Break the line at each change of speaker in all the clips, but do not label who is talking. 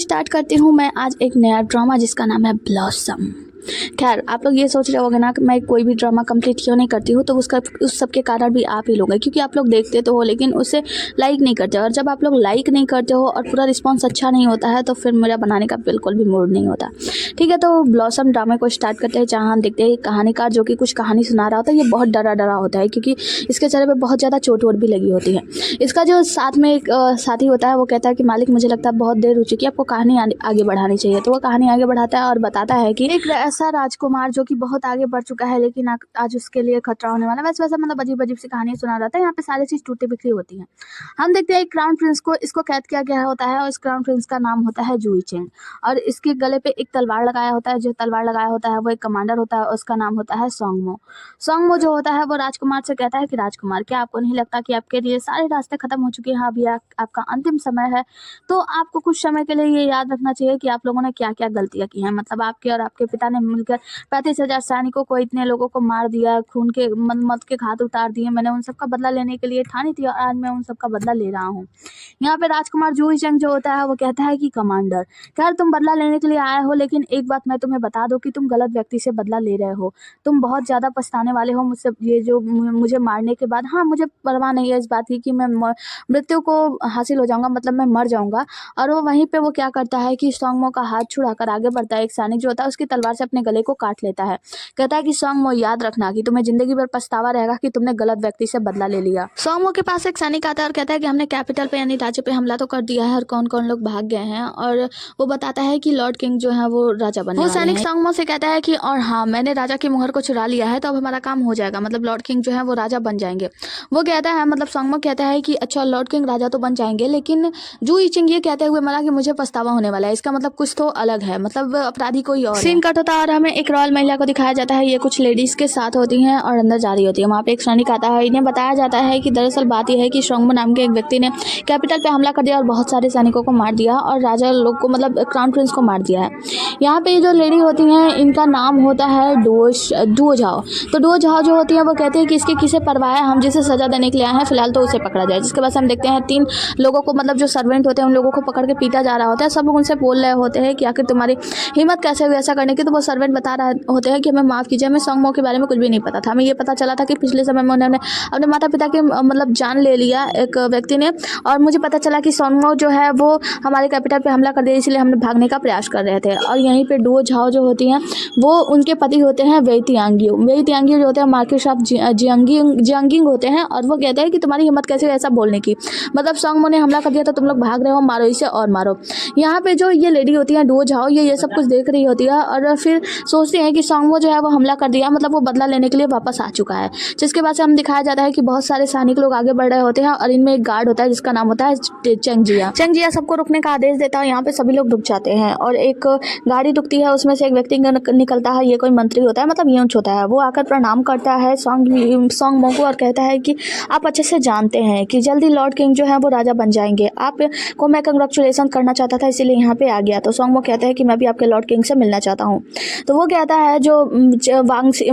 Start करती हूँ मैं आज एक नया ड्रामा जिसका नाम है ब्लॉसम। खैर आप लोग ये सोच रहे होगे ना कि मैं कोई भी ड्रामा कंप्लीट क्यों नहीं करती हूँ, तो उस सब के कारण भी आप ही लोग हैं, क्योंकि आप लोग देखते तो हो लेकिन उसे लाइक नहीं करते, और जब आप लोग लाइक नहीं करते हो और पूरा रिस्पॉन्स अच्छा नहीं होता है तो फिर मेरा बनाने का बिल्कुल भी मूड नहीं होता। ठीक है, तो ब्लॉसम ड्रामे को स्टार्ट करते हैं, जहाँ हम देखते हैं कहानीकार जो कि कुछ कहानी सुना रहा होता है। ये बहुत डरा होता है क्योंकि इसके चेहरे पर बहुत ज़्यादा चोट वोट भी लगी होती है। इसका जो साथ में एक साथी होता है वो कहता है कि मालिक मुझे लगता है बहुत देर हो चुकी है, आपको कहानी आगे बढ़ानी चाहिए। तो वो कहानी आगे बढ़ाता है और बताता है कि एक ऐसा राजकुमार जो कि बहुत आगे बढ़ चुका है लेकिन आज उसके लिए खतरा होने वाला है। वैसे मतलब अजीब अजीब सी कहानी सुना रहा था। यहाँ पे सारी चीज़ टूटी बिखरी होती है। हम देखते हैं एक क्राउन प्रिंस को इसको कैद किया गया होता है और इस क्राउन प्रिंस का नाम होता है जुई चेंग, और इसके गले पे एक तलवार लगाया होता है। जो तलवार लगाया होता है वो एक कमांडर होता है, उसका नाम होता है सोंगमो। सोंगमो जो होता है वो राजकुमार से कहता है कि राजकुमार, क्या आपको नहीं लगता कि आपके लिए सारे रास्ते खत्म हो चुके हैं, अभी आपका अंतिम समय है, तो आपको कुछ समय के लिए ये याद रखना चाहिए कि आप लोगों ने क्या क्या गलतियां की हैं। मतलब आपके और आपके पिता ने मिलकर 35,000 सैनिकों को, इतने लोगों को मार दिया, खून के मत के घात उतार दिए। मैंने उन सबका बदला लेने के लिए ठानी थी और आज मैं उन सबका बदला ले रहा हूँ। यहाँ पे राजकुमार जूही चंग जो होता है वो कहता है कि कमांडर, खैर तुम बदला लेने के लिए आए हो, लेकिन एक बात मैं तुम्हें बता दूं कि तुम गलत व्यक्ति से बदला ले रहे हो। तुम बहुत ज़्यादा पछताने वाले हो मुझसे, ये जो मुझे मारने के बाद। हाँ, मुझे परवाह नहीं है इस बात की कि मैं मृत्यु को हासिल हो जाऊंगा, मतलब मैं मर जाऊंगा। और वो वहीं पे वो क्या करता है कि सोंगमो का हाथ छुड़ाकर आगे बढ़ता है। एक सैनिक जो होता है उसकी तलवार से अपने गले को काट लेता है। कहता है कि सोंगमो, याद रखना कि तुम्हें जिंदगी भर पछतावा रहेगा कि तुमने गलत व्यक्ति से बदला ले लिया। सोंगमो के पास एक सैनिक आता है और कहता है कि हमने कैपिटल पे यानी राज्य पे हमला तो कर दिया है और कौन कौन लोग भाग गए हैं, और वो बताता है कि लॉर्ड किंग जो है वो राजा बनने वाले हैं। वो सैनिक सोंगमो से कहता है कि और हाँ, मैंने राजा की मुहर को चुरा लिया है, तो अब हमारा काम हो जाएगा, मतलब लॉर्ड किंग जो है वो राजा बन जाएंगे। वो कहता है, मतलब सोंगमो कहता है कि अच्छा लॉर्ड किंग राजा तो बन जाएंगे, लेकिन जूही चिंग ये कहते हुए मरा कि मुझे पछतावा होने वाला है, इसका मतलब कुछ तो अलग है, मतलब अपराधी कोई और सीन कट होता है और हमें एक रॉयल महिला को दिखाया जाता है। ये कुछ लेडीज के साथ होती हैं और अंदर जा रही होती है। वहाँ पे एक सैनिक आता है। इन्हें बताया जाता है कि दरअसल बात यह है कि सोंगमो नाम के एक व्यक्ति ने कैपिटल पे हमला कर दिया और बहुत सारे सैनिकों को मार दिया और राजा लोग को, मतलब क्राउन प्रिंस को मार दिया है। यहाँ पे जो लेडी होती हैं इनका नाम होता है डुओ झाओ। तो डुओ झाओ जो होती है वो कहते हैं कि इसकी किसे परवाह है, हम जिसे सजा देने के लिए आए हैं फिलहाल तो उसे पकड़ा जाए। जिसके बाद हम देखते हैं 3 लोगों को, मतलब जो सर्वेंट होते हैं उन लोगों को पकड़ के पीटा जा रहा होता है। सब लोग उनसे बोल रहे होते हैं कि आखिर तुम्हारी हिम्मत कैसे हुई ऐसा करने की। तो वो सर्वेंट बता रहे होते हैं कि हमें माफ़ कीजिए, हमें सोंगमो के बारे में कुछ भी नहीं पता था। हमें ये पता चला था कि पिछले समय में उन्होंने अपने माता पिता के मतलब जान ले लिया एक व्यक्ति ने, और मुझे पता चला कि सोंगमो जो है वो हमारे कैपिटल पे हमला कर दिया, इसलिए हमने भागने का प्रयास कर रहे थे। और यहीं पे डुओ झाओ जो होती हैं वो उनके पति होते हैं वेई तियांगियो जो होते हैं मार्किस ऑफ जियांगिंग होते हैं, और वो कहते हैं कि तुम्हारी हिम्मत कैसे ऐसा बोलने की, मतलब सोंगमो ने हमला कर दिया तो तुम लोग भाग रहे हो, मारो इसे और मारो। यहाँ पे जो ये लेडी होती है डुओ झाओ, ये सब कुछ देख रही होती है और फिर सोचते हैं कि सोंगमो जो है वो हमला कर दिया, मतलब वो बदला लेने के लिए वापस आ चुका है। जिसके बाद से हम दिखाया जाता है कि बहुत सारे सैनिक लोग आगे बढ़ रहे होते हैं और इनमें एक गार्ड होता है जिसका नाम होता है चेंगजिया सबको रुकने का आदेश देता है। यहाँ पे सभी लोग रुक जाते हैं और एक गाड़ी रुकती है, उसमें से एक व्यक्ति निकलता है। ये कोई मंत्री होता है, मतलब यूंच होता है। वो आकर प्रणाम करता है सोंगमो को और कहता है कि आप अच्छे से जानते हैं कि जल्दी लॉर्ड किंग जो है वो राजा बन जाएंगे, आपको मैं कंग्रेचुलेसन करना चाहता था इसीलिए यहाँ पे आ गया। तो सोंगमो कहता है कि मैं भी आपके लॉर्ड किंग से मिलना चाहता हूँ। तो वो कहता है जो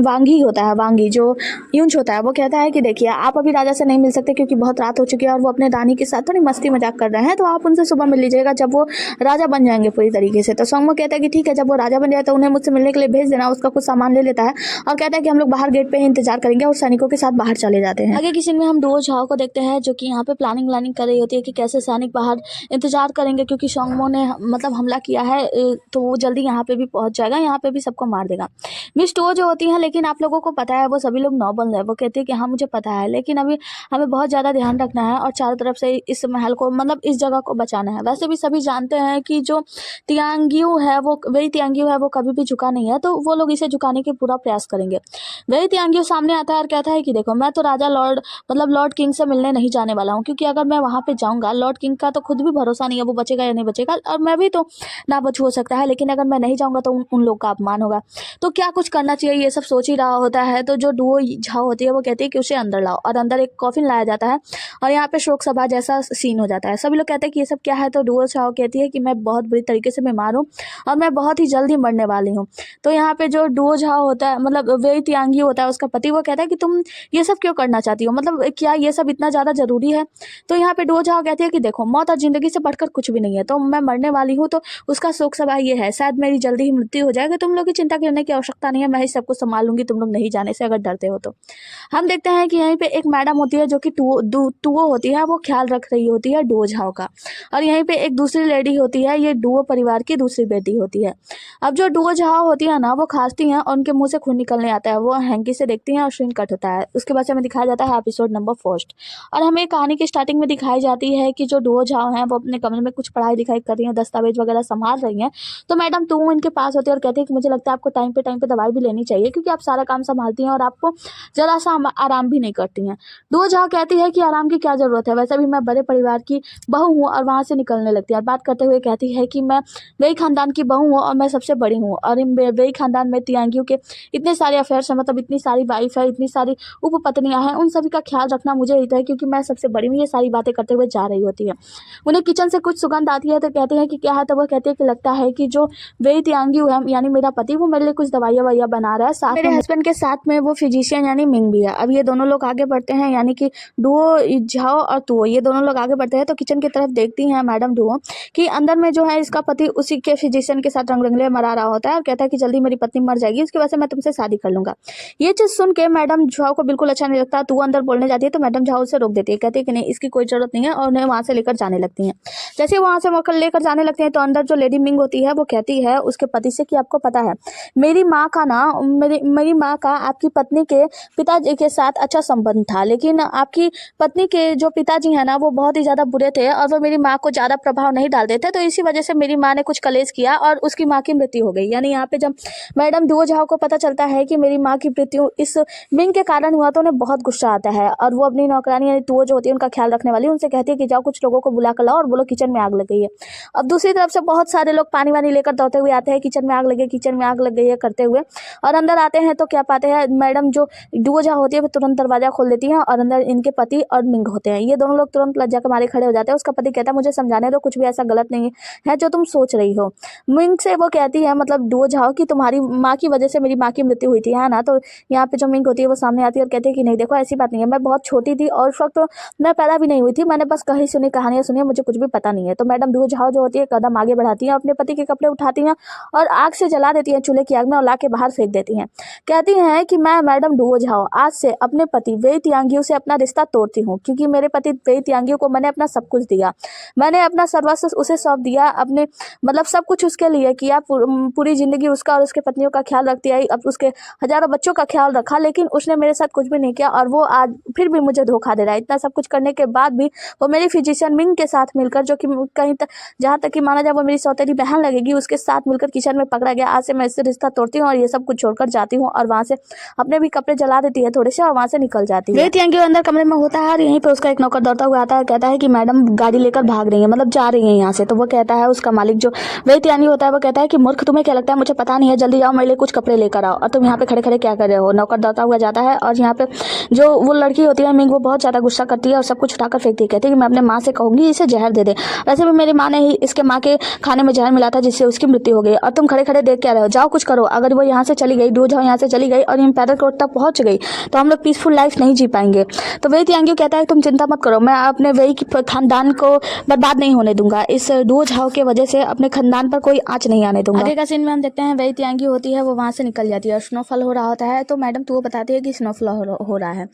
वांगी होता है, वांगी जो यूंच होता है, वो कहता है कि देखिए आप अभी राजा से नहीं मिल सकते क्योंकि बहुत रात हो चुकी है और वो अपने रानी के साथ थोड़ी मस्ती मजाक कर रहे हैं, तो आप उनसे सुबह मिल लीजिएगा जब वो राजा बन जाएंगे पूरी तरीके से। तो सोंगमो कहता है कि ठीक है, जब वो राजा बन जाए तो उन्हें मुझसे मिलने के लिए भेज देना। उसका कुछ सामान ले लेता है और कहता है कि हम लोग बाहर गेट पे ही इंतजार करेंगे और सैनिकों के साथ बाहर चले जाते हैं। आगे की सीन में हम डुओ झाओ को देखते हैं जो कि यहाँ पे प्लानिंग कर रही होती है कि कैसे सैनिक बाहर इंतजार करेंगे, क्योंकि सोंगमो ने मतलब हमला किया है तो वो जल्दी यहाँ पे भी पहुंच जाएगा, यहाँ पे भी सबको मार देगा। मिस टो जो होती है, लेकिन आप लोगों को पता है वो सभी लोग नॉबल है। वो कहती है कि हाँ मुझे पता है, लेकिन अभी हमें बहुत ज़्यादा ध्यान रखना है और चारों तरफ से इस महल को, मतलब इस जगह को बचाना है। वैसे भी सभी जानते हैं कि जो तियांगियो है वो वही तियांगियो है, वो कभी भी झुका नहीं है, तो वो लोग इसे झुकाने की पूरा प्रयास करेंगे। वही तियांगियो सामने आता है और कहता है कि देखो मैं तो राजा लॉर्ड किंग से मिलने नहीं जाने वाला हूँ, क्योंकि अगर मैं वहाँ पे जाऊँगा लॉर्ड किंग का तो खुद भी भरोसा नहीं है वो बचेगा या नहीं बचेगा, और मैं भी तो ना बच हो सकता है, लेकिन अगर मैं नहीं जाऊँगा तो उन लोग का अपमान होगा। तो क्या कुछ करना चाहिए ये सब सोच ही रहा होता है। तो जो डुओ झाओ होती है वो कहती है कि उसे अंदर लाओ, और अंदर एक कॉफिन लाया जाता है और यहाँ पे शोक सभा जैसा सीन हो जाता है। सभी लोग कहते हैं कि ये सब क्या है। तो डुओ झाओ कहती है कि मैं बहुत बुरी तरीके से बीमार हूँ और मैं बहुत ही जल्दी मरने वाली हूँ। तो यहाँ पे जो डुओ झाओ होता है, मतलब वेई तियांगी होता है उसका पति, वो कहता है कि तुम ये सब क्यों करना चाहती हो, मतलब क्या ये सब इतना ज़्यादा ज़रूरी है। तो यहाँ पे डुओ झाओ कहती है कि देखो, मौत और ज़िंदगी से बढ़कर कुछ भी नहीं है, तो मैं मरने वाली हूँ, तो उसका शोक सभा ये है, शायद मेरी जल्दी ही मृत्यु हो जाएगी, तुम लोग की चिंता करने की आवश्यकता नहीं है, मैं ही सब कुछ संभाल लूंगी, तुम लोग नहीं जाने से अगर डरते हो तो। हम देखते हैं कि यहीं पे एक मैडम होती है जो कि टुओ होती है, वो ख्याल रख रही होती है डुओ झाओ का। और यहीं पे एक दूसरी लेडी होती है, ये डुओ परिवार की दूसरी बेटी होती है। अब जो डुओ झाओ होती है ना, वो खांसती हैं और उनके मुंह से खून निकलने आता है, वो हैंकी से देखती हैं और सीन कट होता है। उसके बाद से हमें दिखाया जाता है एपिसोड नंबर 1 और हमें कहानी की स्टार्टिंग में दिखाई जाती है कि जो डुओ झाओ हैं वो अपने कमरे में कुछ पढ़ाई लिखाई कर रही हैं, दस्तावेज वगैरह संभाल रही हैं। तो मैडम टू इनके पास होती है और कहती है कि मुझे लगता है आपको टाइम पे दवाई भी लेनी चाहिए, क्योंकि आप सारा काम संभालती हैं और आपको जरा सा आराम भी नहीं करती हैं। डुओ झाओ कहती है कि आराम की क्या ज़रूरत है, वैसे भी मैं बड़े परिवार की बहू हूँ, और वहाँ से निकलने लगती है। और बात करते हुए कहती है कि मैं वेई खानदान की बहू हूँ और मैं सबसे बड़ी हूँ, और इन वेई खानदान में तियांगियों के इतने सारे अफेयर्स हैं, मतलब इतनी सारी वाइफ है, इतनी सारी उपपत्नियां हैं, उन सभी का ख्याल रखना मुझे ही है, क्योंकि मैं सबसे बड़ी हूँ। ये सारी बातें करते हुए जा रही होती है। उन्हें किचन से कुछ सुगंध आती है, तो कहते हैं कि क्या है, तो वो कहते हैं कि लगता है कि जो वेई तियांगी है यानी मेरा पति, वो मेरे लिए कुछ दवाइयाँ ववाइयाँ बना रहा है, साथ मेरे हस्बैंड के साथ में वो फिजिशियन यानी मिंग भी है। अब ये दोनों लोग आगे बढ़ते हैं, यानी कि डुओ झाओ और तुओ, ये दोनों लोग आगे बढ़ते हैं। तो किचन की तरफ देखती हैं मैडम डुओ कि अंदर में जो है इसका पति उसी के फिजिशियन के साथ रंग रंगले मरा रहा होता है, और कहता है कि जल्दी मेरी पत्नी मर जाएगी, उसकी वजह से मैं तुमसे शादी कर लूंगा। ये चीज़ सुन के मैडम झाओ को बिल्कुल अच्छा नहीं लगता। तू अंदर बोलने जाती है तो मैडम झाओ उसे रोक देती है, कहती है कि नहीं, इसकी कोई जरूरत नहीं है, और उन्हें वहाँ से लेकर जाने लगती हैं। जैसे वहाँ से लेकर जाने लगते हैं तो अंदर जो लेडी मिंग होती है वो कहती है उसके पति से कि आपको पता है मेरी माँ का ना मेरी माँ का आपकी पत्नी के पिताजी के साथ अच्छा संबंध था, लेकिन आपकी पत्नी के जो पिताजी हैं ना, वो बहुत ही ज़्यादा बुरे थे और वो मेरी माँ को ज़्यादा प्रभाव नहीं डालते थे, तो इसी वजह से मेरी माँ ने कुछ कलेश किया और उसकी माँ की मृत्यु हो गई। यानी यहाँ पे जब मैडम डुओ झाओ को पता चलता है कि मेरी माँ की मृत्यु इस मिंग के कारण हुआ, तो उन्हें बहुत गुस्सा आता है, और वो अपनी नौकरानी यानी टुओ जो होती है उनका ख्याल रखने वाली, उनसे कहती है कि जाओ कुछ लोगों को बुला कर लाओ और बोलो किचन में आग लग गई है। अब दूसरी तरफ से बहुत सारे लोग पानी वानी लेकर दौड़ते हुए आते हैं, किचन में आग लगी, किचन में आग लग गई है करते हुए, और अंदर आते हैं तो क्या पाते हैं, मैडम जो डुओ झाओ होती है वो तुरंत दरवाजा खोल देती है और अंदर इनके पति और मिंग होते हैं। ये दोनों लोग तुरंत लज्जा के मारे खड़े हो जाते हैं। उसका पति कहता है मुझे समझाने दो, कुछ भी ऐसा गलत नहीं है जो तुम सोच रही हो। मिंग से वो कहती है, मतलब डुओ झाओ, कि तुम्हारी माँ की वजह से मेरी माँ की मृत्यु हुई थी, है ना। तो यहाँ पे जो मिंग होती है वो सामने आती है और कहती है कि नहीं देखो, ऐसी बात नहीं है, मैं बहुत छोटी थी और उस वक्त तो मैं पैदा भी नहीं हुई थी, मैंने बस कहीं सुनी कहानियां सुनी, मुझे कुछ भी पता नहीं है। तो मैडम डुओ झाओ जो होती है कदम आगे बढ़ाती है, अपने पति के कपड़े उठाती हैं और आग से जला देती हैं, चूल्हे की आग में, और ला के बाहर फेंक देती हैं। कहती हैं कि मैं मैडम डुओ झाओ आज से अपने पति वेई तियांगियों से अपना रिश्ता तोड़ती हूँ, क्योंकि मेरे पति वेई तियांगियों को मैंने अपना सब कुछ दिया, मैंने अपना सर्वस्व उसे सौंप दिया, अपने मतलब सब कुछ उसके लिए किया, पूरी जिंदगी उसका और उसके पत्नियों का ख्याल रखती आई, अब उसके हजारों बच्चों का ख्याल रखा, लेकिन उसने मेरे साथ कुछ भी नहीं किया, और वो आज फिर भी मुझे धोखा दे रहा है। इतना सब कुछ करने के बाद भी वो मेरी फिजिशियन मिंग के साथ मिलकर, जो कि कहीं जहाँ तक कि माना जाए वो मेरी सौतेली बहन लगेगी, उसके साथ मिलकर किचन में पकड़ा गया। आज से मैं इससे रिश्ता तोड़ती हूँ और ये सब कुछ छोड़कर जाती हूँ, और वहाँ से अपने भी कपड़े जला देती है थोड़े से और वहाँ से निकल जाती है। वेई तियांगी अंदर कमरे में होता है और यहीं पे उसका एक नौकर दौड़ता हुआ आता है, कहता है कि मैडम गाड़ी लेकर भाग रही है, मतलब जा रही है यहाँ से। तो वो कहता है, उसका मालिक जो वेई तियांगी होता है वो कहता है कि मूर्ख, तुम्हें क्या लगता है मुझे पता नहीं है, जल्दी जाओ मेरे लिए कुछ कपड़े लेकर आओ, और तुम यहाँ पे खड़े खड़े क्या कर रहे हो। नौकर दौड़ता हुआ जाता है और यहाँ पे जो वो लड़की होती है मिंग, वो बहुत ज़्यादा गुस्सा करती है और सब कुछ उठाकर फेंकती है, कहती है कि मैं अपने माँ से कहूँगी इसे जहर दे दे, वैसे भी मेरी माँ ने ही इसके माँ के खाने में जहर मिला था जिससे उसकी मृत्यु हो गई, और तुम खड़े खड़े देख क्या रहे हो, जाओ कुछ करो। अगर वो यहाँ से चली गई, डुओ झाओ यहाँ से चली गई और इम्पेरर कोर्ट तक पहुँच गई, तो हम लोग पीसफुल लाइफ नहीं जी पाएंगे। तो वेई तियांगी कहता है तुम चिंता मत करो, मैं अपने वेई की खानदान को बर्बाद नहीं होने दूंगा, इस डुओ झाओ के वजह से अपने खानदान पर कोई आँच नहीं आने दूंगा। आगे का सीन में हम देखते हैं वेई तियांगी होती है वो वहाँ से निकल जाती है और स्नोफॉल हो रहा होता है। तो मैडम तो वो बताती है कि स्नोफॉल हो रहा है।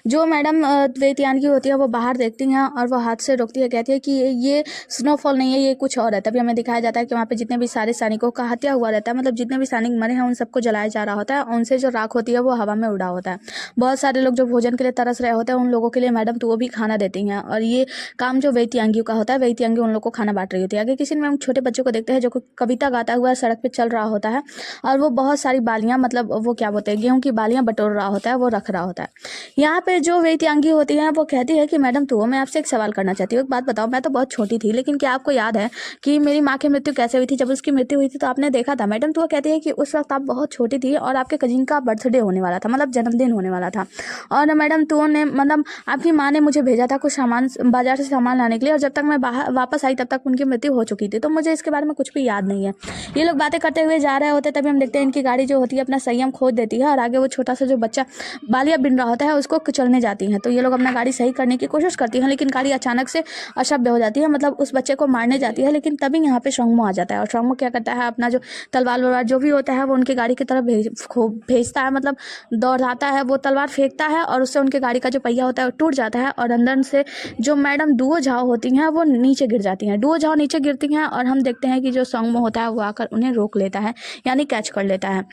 जो मैडम वेई तियांगी होती है वो बाहर देखती हैं और वो हाथ से रोकती है, कहती है कि ये स्नोफॉल नहीं है, ये कुछ और है। तभी हमें दिखाया जाता है कि वहाँ पे जितने भी सारे सैनिकों का हत्या हुआ रहता है, मतलब जितने भी सैनिक मरे हैं उन सबको जलाया जा रहा होता है, उनसे जो राख होती है वो हवा में उड़ा होता है। बहुत सारे लोग जो भोजन के लिए तरस रहे होते हैं उन लोगों के लिए मैडम तो वो भी खाना देती हैं, और ये काम जो वेई तियांगी का होता है, वेई तियांगी उन लोग को खाना बांट रही होती है। आगे किसी में हम छोटे बच्चों को देखते हैं जो कविता गाता हुआ सड़क पे चल रहा होता है, और वो बहुत सारी बालियाँ, मतलब वो क्या बोलते हैं, गेहूँ की बालियाँ बटोर रहा होता है, वो रख रहा होता है। यहाँ पे जो वेई तियांगी होती है वो कहती है कि मैडम तो मैं आपसे एक सवाल करना चाहती हूँ, एक बात बताओ, मैं तो बहुत छोटी थी, लेकिन क्या आपको याद है कि मेरी माँ की मृत्यु कैसे हुई थी, जब उसकी मृत्यु हुई थी तो आपने देखा था। मैडम तो वो कहती है कि उस वक्त आप बहुत छोटी थी और आपके कजिन का बर्थडे होने वाला था, मतलब जन्मदिन होने वाला था, और मैडम तो ने मतलब आपकी माँ ने मुझे भेजा था कुछ सामान बाजार से सामान लाने के लिए, और जब तक मैं बाहर वापस आई तब तक उनकी मृत्यु हो चुकी थी, तो मुझे इसके बारे में कुछ भी याद नहीं है। ये लोग बातें करते हुए जा रहे होता है तभी हम देखते हैं इनकी गाड़ी जो होती है अपना संयम खो देती है और आगे वो छोटा सा जो बच्चा बालियाँ बिन रहा होता है उसको कुचलने जाती हैं। तो ये लोग अपना गाड़ी सही करने की कोशिश करती हैं, लेकिन गाड़ी अचानक से अशब्द हो जाती है, मतलब उस बच्चे को मारने जाती है। लेकिन तभी यहाँ पे शोंगमो आ जाता है और शोंगमो क्या करता है, अपना जो तलवार वलवार जो भी होता है वो उनकी गाड़ी की तरफ भेजता है, मतलब दौड़ाता है, वो तलवार फेंकता है और उससे उनकी गाड़ी का जो पहिया होता है वो टूट जाता है और अंदर से जो मैडम डुओ झाओ होती हैं वो नीचे गिर जाती हैं। डुओ झाओ नीचे गिरती हैं और हम देखते हैं कि जो शोंगमो होता है वो आकर उन्हें रोक लेता है, यानी कैच कर लेता है।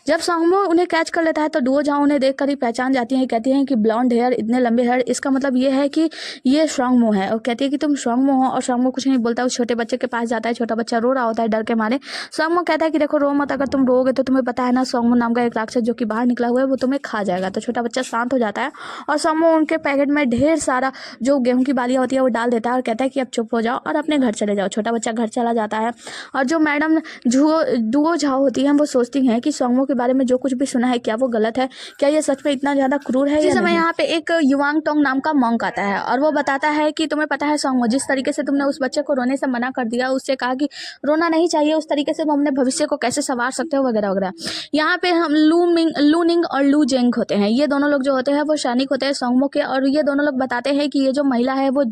जब शोंगमो उन्हें कैच कर लेता है तो डुओ झाओ उन्हें देखकर ही पहचान जाती है, कहती हैं कि ब्लॉन्ड हेयर, इतने लंबे हेयर, इसका मतलब ये है कि ये शोंगमो है। और कहती है कि तुम शोंगमो हो, और शोंगमो कुछ नहीं बोलता, उस छोटे बच्चे के पास जाता है। छोटा बच्चा रो रहा होता है डर के मारे। शोंगमो कहता है कि देखो रो मत, अगर तुम रोगे तो तुम्हें पता है ना शोंगमो नाम का एक राक्षस जो कि बाहर निकला हुआ है वो तुम्हें खा जाएगा। तो छोटा बच्चा शांत हो जाता है और शोंगमो उनके पैकेट में ढेर सारा जो गेहूं की बालियाँ होती है वो डाल देता है और कहता है कि अब चुप हो जाओ और अपने घर चले जाओ। छोटा बच्चा घर चला जाता है और जो मैडम डुओ झाओ होती हैं वो सोचती हैं कि शोंगमो के बारे में जो कुछ भी सुना है क्या वो गलत है, क्या ये सच में इतना ज़्यादा क्रूर है। इस समय यहाँ पे एक युवांग टोंग नाम का मॉन्क आता है और वो बताता है कि तुम्हें पता है शोंगमो, जिस तरीके से तुमने उस बच्चे को रोने से मना कर दिया, उससे कहा कि रोना नहीं चाहिए, उस तरीके से तुम अपने भविष्य को कैसे संवार सकते हो वगैरह वगैरह। यहाँ पे हम लू निंग और लू जेंग होते हैं, ये दोनों लोग जो होते हैं वो सैनिक होते हैं शोंगमो के, और ये दोनों लोग बताते हैं कि ये जो महिला है वो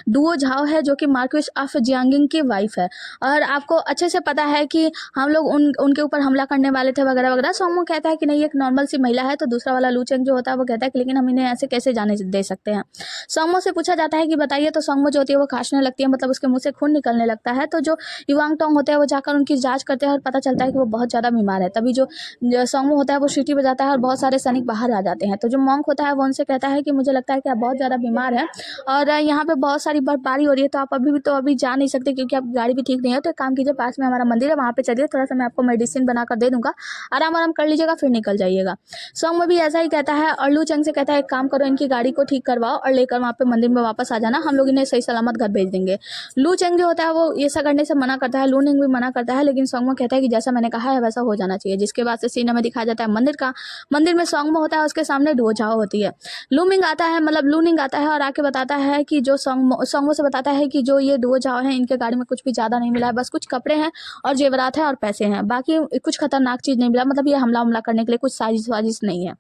डुओ झाओ है जो कि मार्क्वेस ऑफ जियांगिंग की वाइफ है और आपको अच्छे से पता है कि हम लोग उनके ऊपर हमला करने वाले थे वगैरह वगैरह। शोंगमो कहता है कि नहीं, एक नॉर्मल सी महिला है। तो दूसरा वाला लू चेंग जो होता है वो कहता है कि लेकिन हम इन्हें ऐसे कैसे जाने दे सकते हैं। शोंगमो से पूछा जाता है कि बताइए, तो शोंगमो जो होती है वो खांसने लगती है, मतलब उसके मुंह से खून निकलने लगता है। तो जो युवांग टोंग होते हैं वो जाकर उनकी जांच करते हैं और पता चलता है कि वो बहुत ज़्यादा बीमार है। तभी जो शोंगमो होता है वो सीटी बजाता है और बहुत सारे सैनिक बाहर आ जाते हैं। तो जो मॉन्क होता है वो उनसे कहता है कि मुझे लगता है कि आप बहुत ज़्यादा बीमार हैं और यहाँ पे बहुत सारी बर्फबारी हो रही है, तो आप अभी जा नहीं सकते क्योंकि आपकी गाड़ी भी ठीक नहीं है। तो एक काम कीजिए, पास में हमारा मंदिर है, वहाँ पे चलिए, थोड़ा सा मैं आपको मेडिसिन बनाकर दे दूंगा, आराम आराम कर लीजिएगा, फिर निकल जाइएगा। शोंगमो भी ऐसा ही कहता है और लू चेंग से कहता है एक काम करो, इनकी गाड़ी को ठीक करवाओ और लेकर वहाँ पे मंदिर में वापस आ जाना, हम लोग इन्हें सही सलामत घर भेज देंगे। लू चेंग जो होता है वो ऐसा करने से मना करता है, लू निंग भी मना करता है, लेकिन शोंगमो कहता है कि जैसा मैंने कहा है वैसा हो जाना चाहिए। जिसके बाद से सीन हमें दिखाया जाता है मंदिर का। मंदिर में शोंगमो होता है, उसके सामने डुओ झाओ होती है। लू निंग आता है, मतलब लू निंग आता है और आके बताता है कि जो शोंगमो से बताता है कि जो ये डुओ झाओ है इनके गाड़ी में कुछ भी ज़्यादा नहीं मिला है, बस कुछ कपड़े हैं और जेवरात है और पैसे हैं, बाकी कुछ खतरनाक चीज़ नहीं मिला, मतलब ये हमला करने के लिए कुछ साजिश वाजिश नहीं है।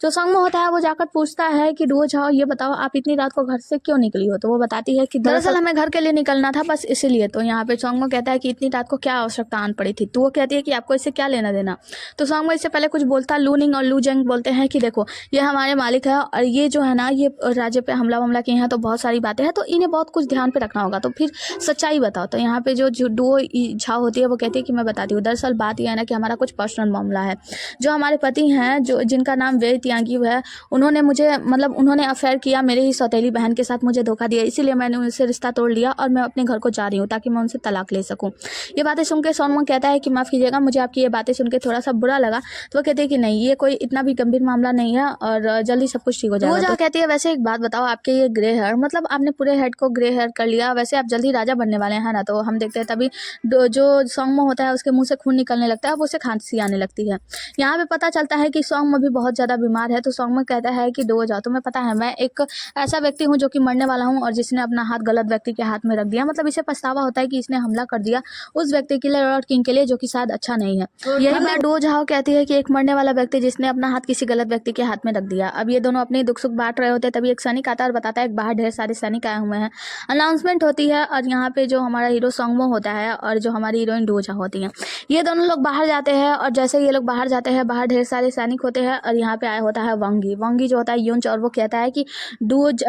जो शोंगमो होता है वो जाकर पूछता है कि डुओ झाओ ये बताओ आप इतनी रात को घर से क्यों निकली हो। तो वो बताती है कि दरअसल हमें घर के लिए निकलना था, बस इसीलिए। तो यहाँ पे शोंगमो कहता है कि इतनी रात को क्या आवश्यकता आन पड़ी थी। तो वो कहती है कि आपको इससे क्या लेना देना। तो शोंगमो इससे पहले कुछ बोलता, लू निंग और लू जेंग बोलते हैं कि देखो ये हमारे मालिक है और ये जो है ना ये राज्य पे हमला किए हैं, तो बहुत सारी बातें हैं, तो इन्हें बहुत कुछ ध्यान पे रखना होगा, तो फिर सच्चाई बताओ। तो यहाँ पे जो डुओ झाओ होती है वो कहती है कि मैं बताती हूँ, दरअसल बात यह है ना कि हमारा कुछ पर्सनल मामला है। जो हमारे पति हैं जो जिनका नाम वे तियांगी है, उन्होंने मुझे मतलब उन्होंने अफेयर किया मेरे ही सौतेली बहन के साथ, मुझे धोखा दिया, इसीलिए मैंने उनसे रिश्ता तोड़ लिया और मैं अपने घर को जा रही हूँ ताकि मैं उनसे तलाक ले सकूँ। ये बातें सुन के शोंगमो कहता है कि माफ़ कीजिएगा, मुझे आपकी ये बातें सुन के थोड़ा सा बुरा लगा। तो वो कहते हैं कि नहीं ये कोई इतना भी गंभीर मामला नहीं है और जल्दी सब कुछ ठीक हो जाएगा। वो कहती है वैसे एक बात बताओ, आपके ये ग्रे हेयर, मतलब आपने पूरे हेड को ग्रे हेयर कर लिया, वैसे आप जल्दी राजा बनने वाले हैं ना। तो हम देखते हैं तभी जो शोंगमो होता है उसके मुंह से खून निकलने लगता है, वो उसे खांसी आने लगती है। यहाँ पे पता चलता है कि शोंगमो भी बहुत ज़्यादा बीमार है। तो शोंगमो कहता है कि डुओ झाओ तुम्हें पता है मैं एक ऐसा व्यक्ति हूँ जो कि मरने वाला हूँ और जिसने अपना हाथ गलत व्यक्ति के हाथ में रख दिया, मतलब इसे पछतावा होता है कि इसने हमला कर दिया उस व्यक्ति के लिए लॉर्ड किंग के लिए जो कि शायद अच्छा नहीं है। यही बात डुओ झाओ कहती है कि एक मरने वाला व्यक्ति जिसने अपना हाथ किसी गलत व्यक्ति के हाथ में रख दिया। अब ये दोनों अपने दुख सुख बांट रहे होते हैं, तभी एक सैनिक आता है और बताता है बाहर ढेर सारे सैनिक आए हुए हैं। अनाउंसमेंट होती है और यहाँ पे जो हमारा हीरो शोंगमो होता है और जो हमारी हीरोइन डुओ झाओ होती है, ये दोनों लोग बाहर जाते हैं और जैसे ये लोग बाहर जाते हैं बाहर ढेर सारे सैनिक होते हैं और यहाँ पे आया होता है वांगी जो होता है यूंच, और वो कहता है कि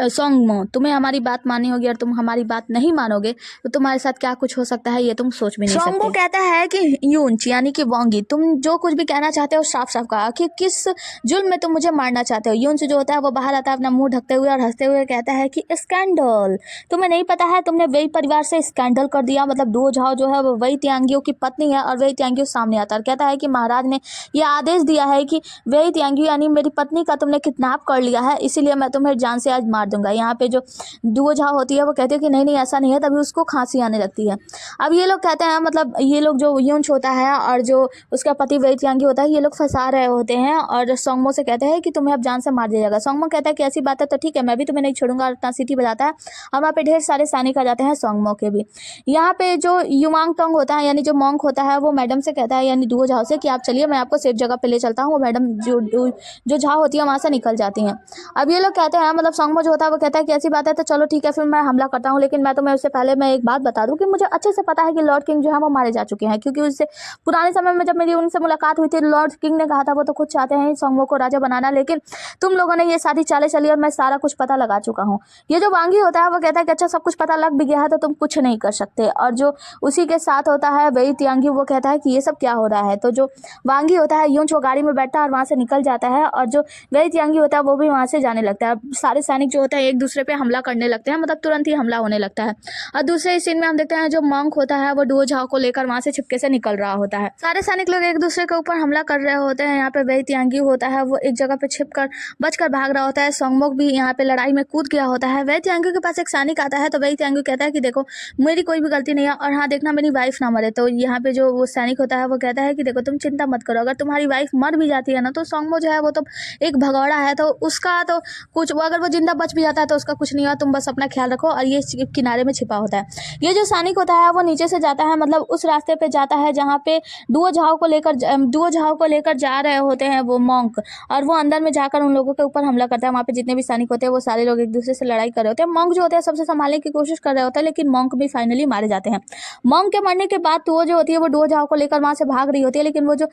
शोंगमो तुम्हें हमारी बात माननी होगी और तुम हमारी बात नहीं मानोगे तो तुम्हारे साथ क्या कुछ हो सकता है ये तुम सोच भी नहीं सकते। शोंगमो कहता है कि यूंच यानी कि वांगी तुम जो कुछ भी कहना चाहते हो साफ साफ कहा कि किस जुल्म में तुम मुझे मारना चाहते हो। यूंच जो होता है वो बाहर आता है अपना मुंह ढकते हुए और हंसते हुए कहता है कि स्कैंडल, तुम्हें नहीं पता है तुमने वेई परिवार से स्कैंडल कर दिया। मतलब डुओ झाओ जो है वो वेई तियांगियों की पत्नी है और वेई तियांगियों सामने आता है और कहता है कि महाराज ने यह आदेश दिया है कि वेई तियांगी यानी मेरी पत्नी का तुमने किडनैप कर लिया है, इसीलिए मैं तुम्हें जान से आज मार दूंगा। यहाँ पे जो डुओ झाओ होती है वो कहती है कि नहीं नहीं ऐसा नहीं है, तभी उसको खांसी आने लगती है। अब ये लोग कहते हैं, मतलब ये लोग जो यूंच होता है और जो उसका पति वेई तियांगी होता है, ये लोग फंसा रहे होते हैं और सोंगमो से कहते हैं कि तुम्हें अब जान से मार दिया जाएगा। सोंगमो कहता है कि ऐसी बात है तो ठीक है, मैं भी तुम्हें नहीं छोड़ूंगा, और इतना सीटी बजाता है और वहाँ पे ढेर सारे सैनिक आ जाते हैं सोंगमो के भी। यहाँ पे जो युवांग टोंग होता है यानी जो मॉन्क होता है, वो मैडम से कहता है यानी डुओ झाओ से कि आप चलिए मैं आपको सेफ जगह पे ले चलता हूँ। वो मैडम जो झाओ होती है वहाँ से निकल जाती हैं। अब ये लोग कहते हैं, मतलब सोंगमो जो होता है वो कहता है कि ऐसी बात है तो चलो ठीक है, फिर मैं हमला करता हूँ, लेकिन मैं तुम्हें उससे पहले मैं एक बात बता दूं कि मुझे अच्छे से पता है कि लॉर्ड किंग जो है वो मारे जा चुके हैं, क्योंकि उससे पुराने समय में जब मेरी उनसे मुलाकात हुई थी, लॉर्ड किंग ने कहा था वो तो खुद चाहते हैं सोंगमो को राजा बनाना, लेकिन तुम लोगों ने ये सारी चालें चली और मैं सारा कुछ पता लगा चुका हूँ। ये जो वांगी होता है वो कहता है कि अच्छा सब कुछ पता लग भी गया है तो तुम कुछ नहीं कर सकते। और जो उसी के साथ होता है वेई तियांगी, वो कहता है कि ये सब क्या हो रहा है। तो जो वांगी होता है यूं वो गाड़ी में बैठता है और वहां से निकल जाता है, और जो वेई तियांगी होता है वो भी वहां से जाने लगता है। सारे सैनिक जो होते हैं एक दूसरे पे हमला करने लगते हैं, मतलब तुरंत ही हमला होने लगता है। और दूसरे सीन में हम देखते हैं जो मॉन्क होता है वो डुओ झाओ को लेकर वहां से छिपके से निकल रहा होता है। सारे सैनिक लोग एक दूसरे के ऊपर हमला कर रहे होते हैं। यहाँ पे वेई तियांगी होता है वो एक जगह पे छिपकर बचकर भाग रहा होता है। सोंगमो भी यहाँ पे लड़ाई में कूद गया होता है। वेई तियांगी के पास एक सैनिक आता है तो वेई तियांगी कहता है कि देखो मेरी कोई भी गलती नहीं है, और हाँ देखना मेरी वाइफ ना मरे। तो यहाँ पे जो वो सैनिक होता है वो कहता है कि देखो तुम चिंता मत करो, अगर तुम्हारी वाइफ मर भी जाती है ना तो सोंगमो जो है वो तो एक भगौड़ा है, तो उसका तो कुछ, अगर वो जिंदा बच भी जाता है तो उसका कुछ नहीं हुआ, तुम बस अपना ख्याल रखो। और ये किनारे में छिपा होता है। ये जो सैनिक होता है वो नीचे से जाता है, मतलब उस रास्ते पे जाता है जहाँ पे डुओ झाओ को लेकर जा रहे होते हैं वो मॉन्क, और वो अंदर में जाकर उन लोगों के ऊपर हमला करता है। वहाँ पे जितने भी सैनिक होते हैं वो सारे लोग एक दूसरे से लड़ाई कर रहे होते हैं। मॉन्क जो होते हैं सबसे संभालने की कोशिश कर रहे होते हैं, लेकिन मॉन्क भी फाइनली मारे जाते हैं। मॉन्क के मरने के बाद तो जो होती है वो डुओ झाओ को लेकर वहां से भाग रही होती है, लेकिन वो जो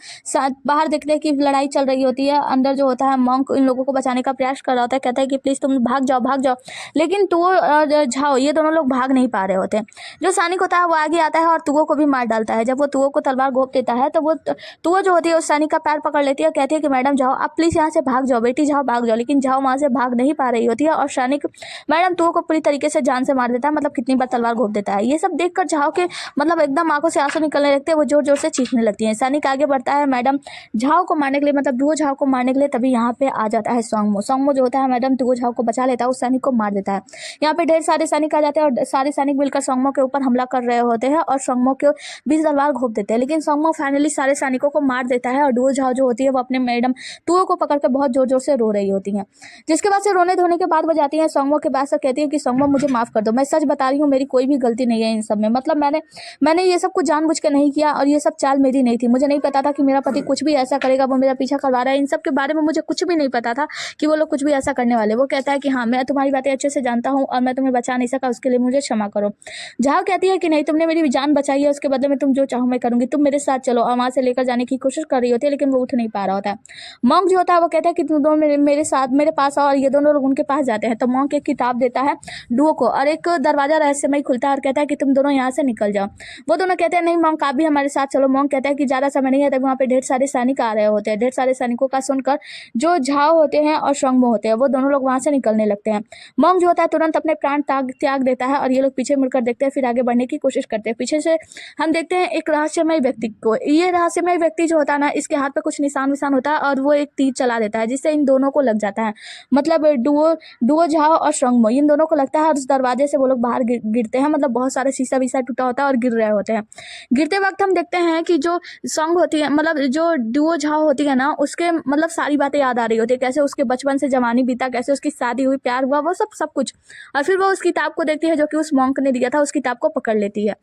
बाहर देखने की लड़ाई चल रही होती है, अंदर जो होता है मॉन्क इन लोगों को बचाने का प्रयास कर रहा होता है, कहता है कि प्लीज तुम भाग जाओ, लेकिन तुओ और झाओ ये दोनों लोग भाग नहीं पा रहे होते। जो सैनिक होता है वो आगे आता है और तुओ को भी मार डालता है। जब वो तुओ को तलवार घोंप देता है तो वो तुओ जो होती है उस सैनिक का पैर पकड़ लेती है और कहती है कि मैडम जाओ, आप प्लीज यहाँ से भाग जाओ, बेटी जाओ, भाग जाओ। लेकिन जाओ वहां से भाग नहीं पा रही होती है और सैनिक मैडम तुओ को पूरी तरीके से जान से मार देता है, मतलब कितनी बार तलवार घोंप देता है। ये सब देखकर झाओ के मतलब एकदम आंखों से आंसू निकलने लगते हैं, वो जोर जोर से चीखने लगती है। सैनिक आगे बढ़ता है मैडम झाओ को मारने के लिए, मतलब डुओ झाओ को मारने के लिए, तभी यहाँ पे आ जाता है सोंगमो जो होता है मैडम डुओ झाओ को बचा लेता है, उस सैनिक को मार देता है। यहाँ पे ढेर सारे सैनिक आ जाते हैं और सारे सैनिक मिलकर सोंगमो के ऊपर हमला कर रहे होते हैं और सोंगमो के बीच तलवार घोंप देते हैं, लेकिन सोंगमो फाइनली सारे सैनिकों को मार देता है। और डुओ झाओ जो होती है वो अपने मैडम तुओ को पकड़कर बहुत जोर जोर से रो रही होती है, जिसके बाद से रोने धोने के बाद वो जाती है सोंगमो के पास और कहती है कि सोंगमो मुझे माफ कर दो, मैं सच बता रही हूँ, मेरी कोई भी गलती नहीं है इन सब में, मतलब मैंने ये सब कुछ जानबूझ के नहीं किया और ये सब चाल मेरी नहीं थी। मुझे नहीं पता था कि मेरा पति कुछ भी ऐसा करेगा, वो मेरा पीछा करवा रहा है, इन सब के बारे में मुझे कुछ भी नहीं पता था कि वो लोग कुछ भी ऐसा करने वाले। वो कहता है कि हाँ मैं तुम्हारी बातें अच्छे से जानता हूँ और मैं तुम्हें बचा नहीं सका, उसके लिए मुझे क्षमा करो। झाओ कहती है कि नहीं, तुमने मेरी जान बचाई है, उसके बदले में तुम जो चाहो मैं करूंगी, तुम मेरे साथ चलो। और वहां से लेकर जाने की कोशिश कर रही होती है, लेकिन वो उठ नहीं पा रहा होता है। मॉन्क जो होता है वो कहता है कि तुम दोनों मेरे साथ मेरे पास आओ, और ये दोनों लोग उनके पास जाते हैं। तो मॉन्क एक किताब देता है डुओ को और एक दरवाजा रहस्यमय खुलता है और कहता है कि तुम दोनों यहाँ से निकल जाओ। वो दोनों कहते हैं नहीं मॉन्क आप भी हमारे साथ चलो। मॉन्क कहता है कि ज्यादा समय नहीं है, तब वहाँ पे ढेर सारे सैनिक आ रहे होते हैं। ढेर सारे सैनिकों का सुनकर जो झाओ होते हैं और सोंगमो होते हैं वो दोनों लोग वहां से निकलने लगते हैं। मॉन्क जो होता है तुरंत अपने प्राण त्याग देता है और ये लोग पीछे मुड़कर देखते हैं, फिर आगे बढ़ने की कोशिश करते हैं। पीछे से हम देखते हैं एक रहस्यमय व्यक्ति को। ये रहस्यमय व्यक्ति जो होता है ना, इसके हाथ पे कुछ निशान होता है और वो एक तीर चला देता है जिससे इन दोनों को लग जाता है, मतलब डुओ झाओ और सोंगमो इन दोनों को लगता है और उस दरवाजे से वो लोग बाहर गिरते हैं। मतलब बहुत सारे शीशा वीसा टूटा होता है और गिर रहे होते हैं। गिरते वक्त हम देखते हैं कि जो सॉन्ग होती है, मतलब जो डुओ झाओ होती है ना, उसके मतलब सारी बातें याद आ रही होती है, कैसे उसके बचपन से जवानी बीता, कैसे उसकी शादी हुई, प्यार हुआ, वो सब कुछ। और फिर वो उस किताब को देखती है जो कि उस मॉन्क ने दिया था, उस किताब को पकड़ लेती है।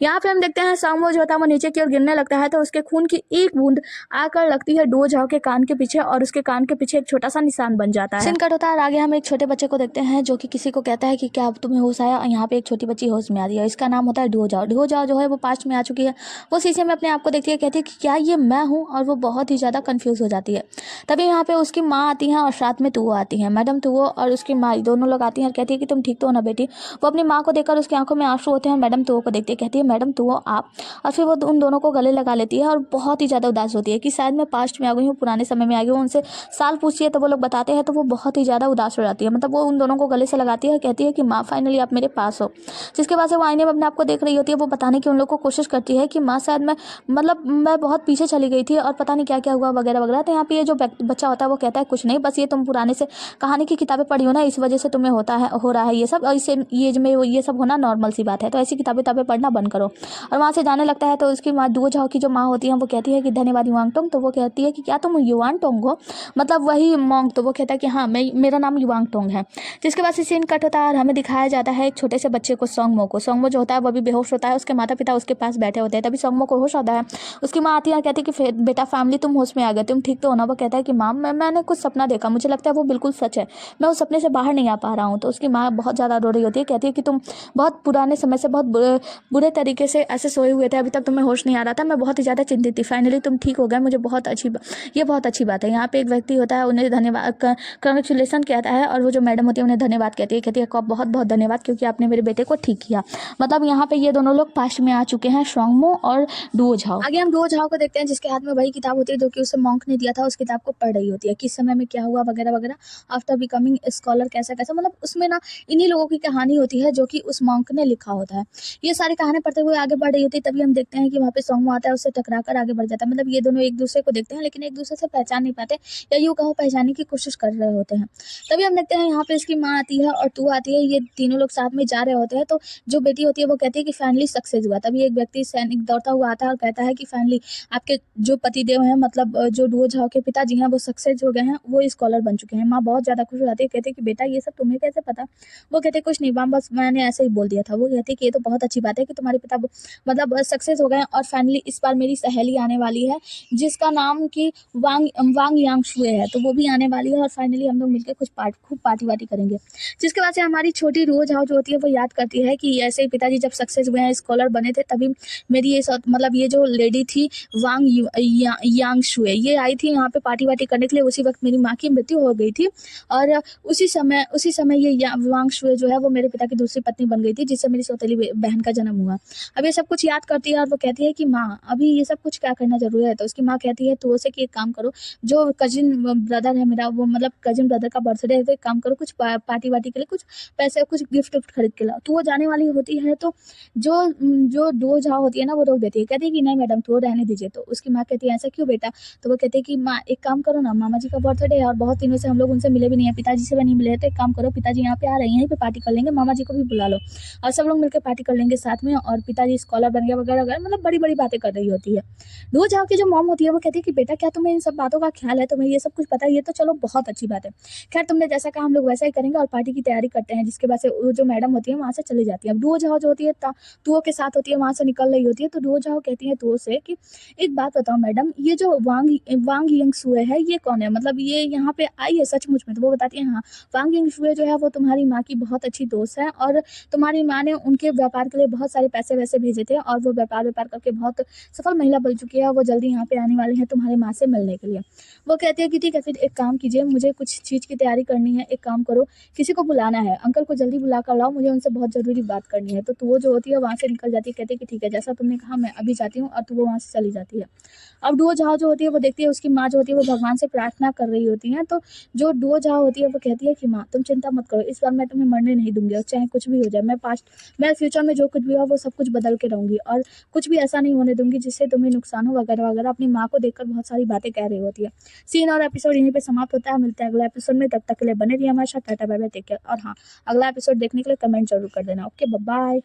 यहाँ पे हम देखते हैं सोंगमो जो होता है वो नीचे की ओर गिरने लगता है, तो उसके खून की एक बूंद आकर लगती है डुओ झाओ के कान के पीछे और उसके कान के पीछे एक छोटा सा निशान बन जाता है। सीन कट होता है और आगे हम एक छोटे बच्चे को देखते हैं जो कि किसी को कहता है कि क्या अब तुम्हें होश आया। यहाँ पे एक छोटी बच्ची होश में आ रही है, इसका नाम होता है डुओ झाओ। डुओ झाओ जो है वो पास्ट में आ चुकी है। वो शीशे में अपने आप को देखती है, कहती है कि क्या ये मैं हूँ, और वो बहुत ही ज्यादा कंफ्यूज हो जाती है। तभी यहाँ पे उसकी माँ आती है और साथ में तुओ आती है। मैडम तुओ और उसकी माँ दोनों लोग आती हैं और कहती है कि तुम ठीक तो हो ना बेटी। वो अपनी माँ को देखकर उसकी आंखों में आंसू होते हैं। मैडम तुओ को देखती है, कहती है मैडम तुओ आप, और फिर वो उन दोनों को गले लगा लेती है और बहुत ही ज्यादा उदास होती है कि शायद मैं पास्ट में आ गई हूँ, पुराने समय में आ गई हूँ। उनसे साल पूछती है तो वो लोग बताते हैं, तो वो बहुत ही ज्यादा उदास हो जाती है। मतलब वो उन दोनों को गले से लगाती है, कहती है कि माँ फाइनली आप मेरे पास हो। जिसके बाद से वो आईने में अपने आप को देख रही होती है। वो बताने की उन लोग को कोशिश करती है कि माँ शायद मैं बहुत पीछे चली गई थी और पता नहीं क्या क्या हुआ वगैरह वगैरह। तो यहाँ पे ये जो बच्चा होता है वो कहता है कुछ नहीं, बस ये तुम पुराने से कहानी की किताबें पढ़ी हो ना, इस वजह से तुम्हें हो रहा है ये सब, और इस एज में ये सब होना नॉर्मल सी बात है, तो ऐसी किताबें पढ़ना बंद करो। और वहाँ से जाने लगता है तो उसकी माँ, डुओ झाओ की जो माँ होती है वो कहती है कि धन्यवाद युवांगटोंग। तो वो कहती है कि क्या तुम युवांगटोंग हो, मतलब वही मॉन्क। तो वो कहता है कि हाँ मेरा नाम युवांगटोंग है। जिसके बाद से सीन कट होता है और हमें दिखाया जाता है एक छोटे से बच्चे को, सोंगमो को। सोंगमो जो होता है वो भी बेहोश होता है, उसके माता पिता उसके पास बैठे होते हैं, तभी सोंगमो को होश आता है। उसकी माँ आती है, कहती है कि बेटा फैमिली तुम होश में आ गए, तुम ठीक तो हो ना। वो कहता है कि माँ मैंने कुछ सपना देखा, मुझे लगता है वो बिल्कुल सच है, मैं उस सपने से बाहर नहीं आ पा रहा हूँ। तो उसकी माँ बहुत ज़्यादा रो रही होती है, कहती है कि तुम बहुत पुराने समय से बहुत बुरे तरीके से ऐसे सोए हुए थे, अभी तक तुम्हें होश नहीं आ रहा था, मैं बहुत ही ज़्यादा चिंतित थी, फाइनली तुम ठीक हो गए, मुझे ये बहुत अच्छी बात है। यहाँ पे एक व्यक्ति होता है, उन्हें धन्यवाद कंग्रेचुलेसन कहता है, और वो जो मैडम होती है उन्हें धन्यवाद कहती है आपको बहुत बहुत धन्यवाद, क्योंकि आपने मेरे बेटे को ठीक किया। मतलब यहाँ पे ये दोनों लोग पास्ट में आ चुके हैं, सोंगमो और डुओ झाओ। आगे हम डुओ झाओ को देखते हैं, जिसके हाथ में वही किताब होती है जो कि उसे मॉन्क ने दिया था, उस किताब को पढ़ रही होती है, किस समय में क्या हुआ वगैरह वगैरह, आफ्टर बिकमिंग स्कॉलर कैसा कैसा, मतलब उसमें ना इन्हीं लोगों की कहानी होती है जो कि उस मॉन्क ने लिखा होता है। ये सारी कहानी पढ़ते हुए आगे बढ़ रही होती है, तभी हम देखते हैं कि वहाँ पे सोंगमो आता है, उससे टकरा कर आगे बढ़ जाता है। मतलब ये दोनों एक दूसरे को देखते हैं लेकिन एक दूसरे से पहचान नहीं पाते, या यूँ कहो पहचानने की कोशिश कर रहे होते हैं। तभी हम देखते हैं यहाँ पे इसकी माँ आती है और तू आती है, ये तीनों लोग साथ में जा रहे होते हैं। तो जो बेटी होती है वो कहती है कि फाइनली सक्सेस हुआ। तभी एक व्यक्ति सैनिक दौड़ता हुआ आता है और कहता है कि फाइनली आपके जो पतिदेव हैं, मतलब जो डुओ झाओ के पिताजी हैं, वो सक्सेस हो गए हैं, वो स्कॉलर बन चुके हैं। माँ बहुत ज़्यादा खुश हो जाती है, कहती है कि बेटा ये सब तुम्हें कैसे पता। वो कहते कुछ नहीं माँ, बस मैंने ऐसे ही बोल दिया था। वो कहती है कि ये तो बहुत अच्छी बात है कि तुम्हारे पिता मतलब सक्सेस हो गए हैं, और फाइनली इस बार मेरी सहेली आने वाली है जिसका नाम कि वांग वांग यांगशुए है, तो वो भी आने वाली है, और फाइनली हम लोग मिलकर खूब पार्टी वार्टी करेंगे। जिसके बाद से हमारी छोटी डुओ झाओ जो होती है वो याद करती है कि ऐसे ही पिताजी जब सक्सेस हुए हैं, स्कॉलर बने थे, तभी मेरी मतलब ये जो लेडी थी वांग यांगशुए, ये आई थी यहाँ पे पार्टी वार्टी करने के लिए। उसी वक्त मेरी माँ की मृत्यु हो गई थी, और उसी समय ये वांग शुए जो है वो मेरे पिता की दूसरी पत्नी बन गई थी, जिससे मेरी सौतेली बहन का जन्म हुआ। अब ये सब कुछ याद करती है और वो कहती है कि माँ अभी ये सब कुछ क्या करना जरूरी है। तो उसकी माँ कहती है तो उसे कि एक काम करो, जो कजिन ब्रदर है मेरा, वो मतलब कजिन ब्रदर का बर्थडे है, तो एक काम करो, कुछ पार्टी वार्टी के लिए कुछ पैसे कुछ गिफ्ट खरीद के लाओ। तो वो जाने वाली होती है, तो जो जो डुओ झाओ होती है ना वो रोक देती है, कहती है कि नहीं मैडम तो रहने दीजिए। तो उसकी माँ कहती है ऐसा क्यों बेटा। तो वो कहते हैं कि माँ एक काम करो ना, मामा जी का बर्थडे है और बहुत दिनों से हम लोग उनसे मिले भी नहीं है, पिताजी से भी नहीं मिले हैं, तो एक काम करो, पिताजी यहाँ पे आ रहे हैं, यहीं पे पार्टी कर लेंगे, मामा जी को भी बुला लो और सब लोग मिलकर पार्टी कर लेंगे साथ में, और पिताजी स्कॉलर बन गया वगैरह वगैरह, मतलब बड़ी बड़ी बातें कर रही होती है। डुओ झाओ की जो मॉम होती है वो कहती है कि बेटा क्या तुम्हें इन सब बातों का ख्याल है, तुम्हें ये सब कुछ पता है, ये तो चलो बहुत अच्छी बात है। खैर तुमने जैसा कहा हम लोग वैसा ही करेंगे और पार्टी की तैयारी करते हैं। जिसके बाद से वो जो मैडम होती है वहाँ से चली जाती है। अब डुओ झाओ जो होती है तुओ के साथ होती है, वहाँ से निकल रही होती है। तो डुओ झाओ कहती है तुओ से कि एक बात बताओ मैडम, ये जो वांग यंगशुए है ये कौन है, मतलब ये यहाँ पे आई है सचमुच में। तो वो बताती है हाँ, वांग यंगशुए जो है वो तुम्हारी माँ की बहुत अच्छी दोस्त है, और तुम्हारी माँ ने उनके व्यापार के लिए बहुत सारे पैसे वैसे भेजे थे, और वो व्यापार करके बहुत सफल महिला बन चुकी है, वो जल्दी यहाँ पे आने वाली है तुम्हारी माँ से मिलने के लिए। वो कहती है कि ठीक है फिर एक काम कीजिए, मुझे कुछ चीज़ की तैयारी करनी है, एक काम करो किसी को बुलाना है, अंकल को जल्दी बुला कर लाओ, मुझे उनसे बहुत ज़रूरी बात करनी है। तो वो जो होती है वहाँ से निकल जाती है, कहती है कि ठीक है जैसा तुमने कहा मैं अभी जाती हूँ, और तो वो वहाँ से चली जाती है। अब डुओ झाओ जो होती है वो देखती है उसकी माँ जो होती है वो भगवान से प्रार्थना कर रही होती है। तो जो डुओ झाओ होती है वो कहती है कि माँ तुम चिंता मत करो, इस बार मैं तुम्हें मरने नहीं दूंगी, और चाहे कुछ भी हो जाए, मैं फ्यूचर में जो कुछ भी हो वो सब कुछ बदल के रहूंगी, और कुछ भी ऐसा नहीं होने दूंगी जिससे तुम्हें नुकसान हो वगैरह वगैरह। अपनी माँ को देखकर बहुत सारी बातें कह रही होती है। सीन और एपिसोड यहीं पे समाप्त होता है। मिलते हैं अगला एपिसोड में, तब तक के लिए बने रहिए हमारे साथ। Tata bye bye, take care. और हाँ, अगला एपिसोड देखने के लिए कमेंट जरूर कर देना। Okay bye.